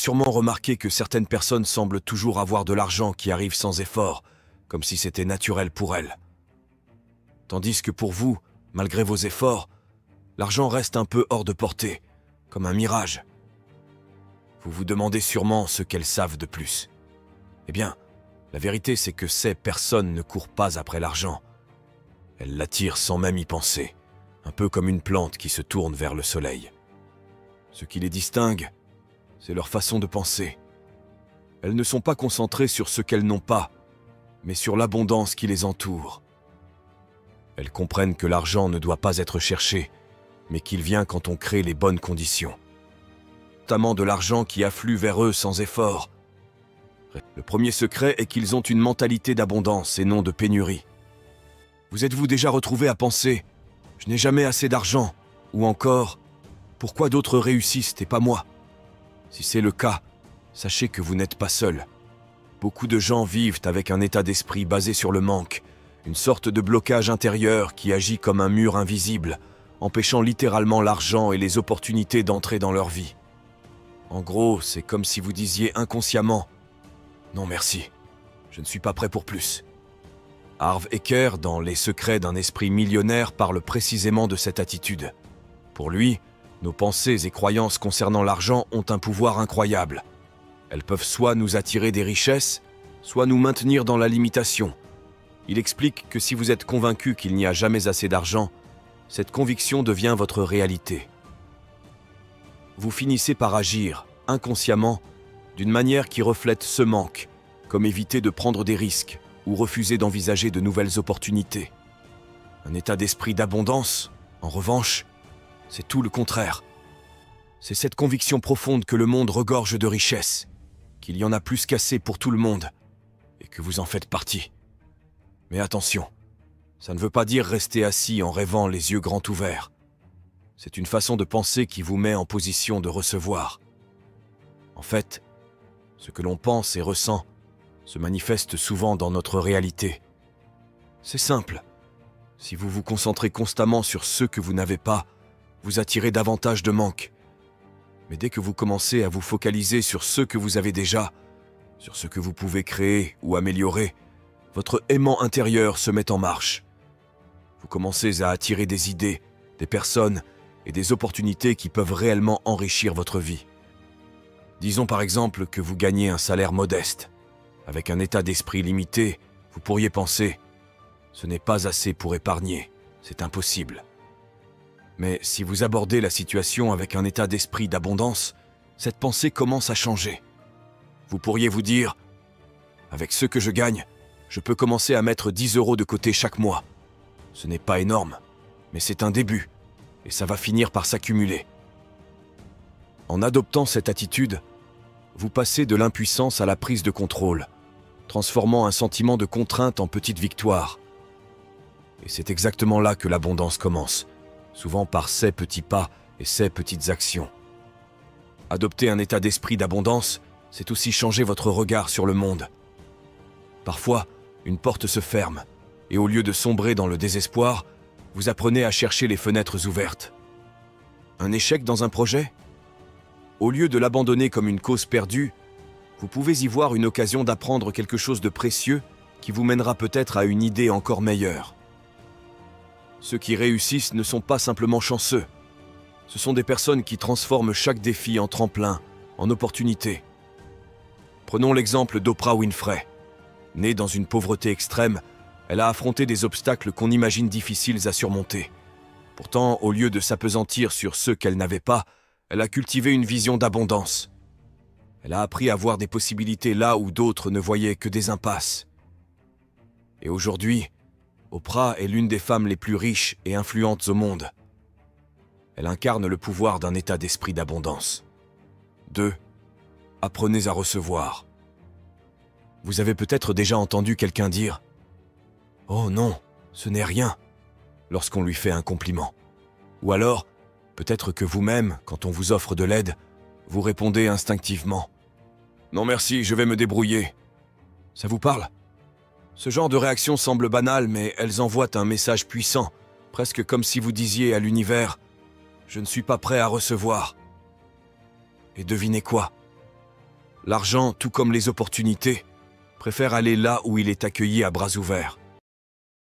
sûrement remarqué que certaines personnes semblent toujours avoir de l'argent qui arrive sans effort, comme si c'était naturel pour elles. Tandis que pour vous, malgré vos efforts, l'argent reste un peu hors de portée, comme un mirage. Vous vous demandez sûrement ce qu'elles savent de plus. Eh bien, la vérité c'est que ces personnes ne courent pas après l'argent. Elles l'attirent sans même y penser, un peu comme une plante qui se tourne vers le soleil. Ce qui les distingue, c'est leur façon de penser. Elles ne sont pas concentrées sur ce qu'elles n'ont pas, mais sur l'abondance qui les entoure. Elles comprennent que l'argent ne doit pas être cherché, mais qu'il vient quand on crée les bonnes conditions. Notamment de l'argent qui afflue vers eux sans effort. Le premier secret est qu'ils ont une mentalité d'abondance et non de pénurie. Vous êtes-vous déjà retrouvé à penser « Je n'ai jamais assez d'argent » ou encore « Pourquoi d'autres réussissent et pas moi ?» Si c'est le cas, sachez que vous n'êtes pas seul. Beaucoup de gens vivent avec un état d'esprit basé sur le manque, une sorte de blocage intérieur qui agit comme un mur invisible, empêchant littéralement l'argent et les opportunités d'entrer dans leur vie. En gros, c'est comme si vous disiez inconsciemment « Non merci, je ne suis pas prêt pour plus ». Harv Eker, dans Les secrets d'un esprit millionnaire, parle précisément de cette attitude. Pour lui, nos pensées et croyances concernant l'argent ont un pouvoir incroyable. Elles peuvent soit nous attirer des richesses, soit nous maintenir dans la limitation. Il explique que si vous êtes convaincu qu'il n'y a jamais assez d'argent, cette conviction devient votre réalité. Vous finissez par agir, inconsciemment, d'une manière qui reflète ce manque, comme éviter de prendre des risques ou refuser d'envisager de nouvelles opportunités. Un état d'esprit d'abondance, en revanche, c'est tout le contraire. C'est cette conviction profonde que le monde regorge de richesses, qu'il y en a plus qu'assez pour tout le monde, et que vous en faites partie. Mais attention, ça ne veut pas dire rester assis en rêvant les yeux grands ouverts. C'est une façon de penser qui vous met en position de recevoir. En fait, ce que l'on pense et ressent se manifeste souvent dans notre réalité. C'est simple. Si vous vous concentrez constamment sur ce que vous n'avez pas, vous attirez davantage de manque. Mais dès que vous commencez à vous focaliser sur ce que vous avez déjà, sur ce que vous pouvez créer ou améliorer, votre aimant intérieur se met en marche. Vous commencez à attirer des idées, des personnes et des opportunités qui peuvent réellement enrichir votre vie. Disons par exemple que vous gagnez un salaire modeste. Avec un état d'esprit limité, vous pourriez penser « Ce n'est pas assez pour épargner, c'est impossible ». Mais si vous abordez la situation avec un état d'esprit d'abondance, cette pensée commence à changer. Vous pourriez vous dire « Avec ce que je gagne, je peux commencer à mettre 10 € de côté chaque mois. Ce n'est pas énorme, mais c'est un début, et ça va finir par s'accumuler. » En adoptant cette attitude, vous passez de l'impuissance à la prise de contrôle, transformant un sentiment de contrainte en petite victoire. Et c'est exactement là que l'abondance commence, souvent par ces petits pas et ces petites actions. Adopter un état d'esprit d'abondance, c'est aussi changer votre regard sur le monde. Parfois, une porte se ferme, et au lieu de sombrer dans le désespoir, vous apprenez à chercher les fenêtres ouvertes. Un échec dans un projet ? Au lieu de l'abandonner comme une cause perdue, vous pouvez y voir une occasion d'apprendre quelque chose de précieux qui vous mènera peut-être à une idée encore meilleure. Ceux qui réussissent ne sont pas simplement chanceux. Ce sont des personnes qui transforment chaque défi en tremplin, en opportunité. Prenons l'exemple d'Oprah Winfrey. Née dans une pauvreté extrême, elle a affronté des obstacles qu'on imagine difficiles à surmonter. Pourtant, au lieu de s'appesantir sur ceux qu'elle n'avait pas, elle a cultivé une vision d'abondance. Elle a appris à voir des possibilités là où d'autres ne voyaient que des impasses. Et aujourd'hui, Oprah est l'une des femmes les plus riches et influentes au monde. Elle incarne le pouvoir d'un état d'esprit d'abondance. 2. Apprenez à recevoir. Vous avez peut-être déjà entendu quelqu'un dire « Oh non, ce n'est rien » lorsqu'on lui fait un compliment. Ou alors, peut-être que vous-même, quand on vous offre de l'aide, vous répondez instinctivement « Non merci, je vais me débrouiller ». Ça vous parle ? Ce genre de réaction semble banale, mais elles envoient un message puissant, presque comme si vous disiez à l'univers « Je ne suis pas prêt à recevoir ». Et devinez quoi ? L'argent, tout comme les opportunités, préfère aller là où il est accueilli à bras ouverts.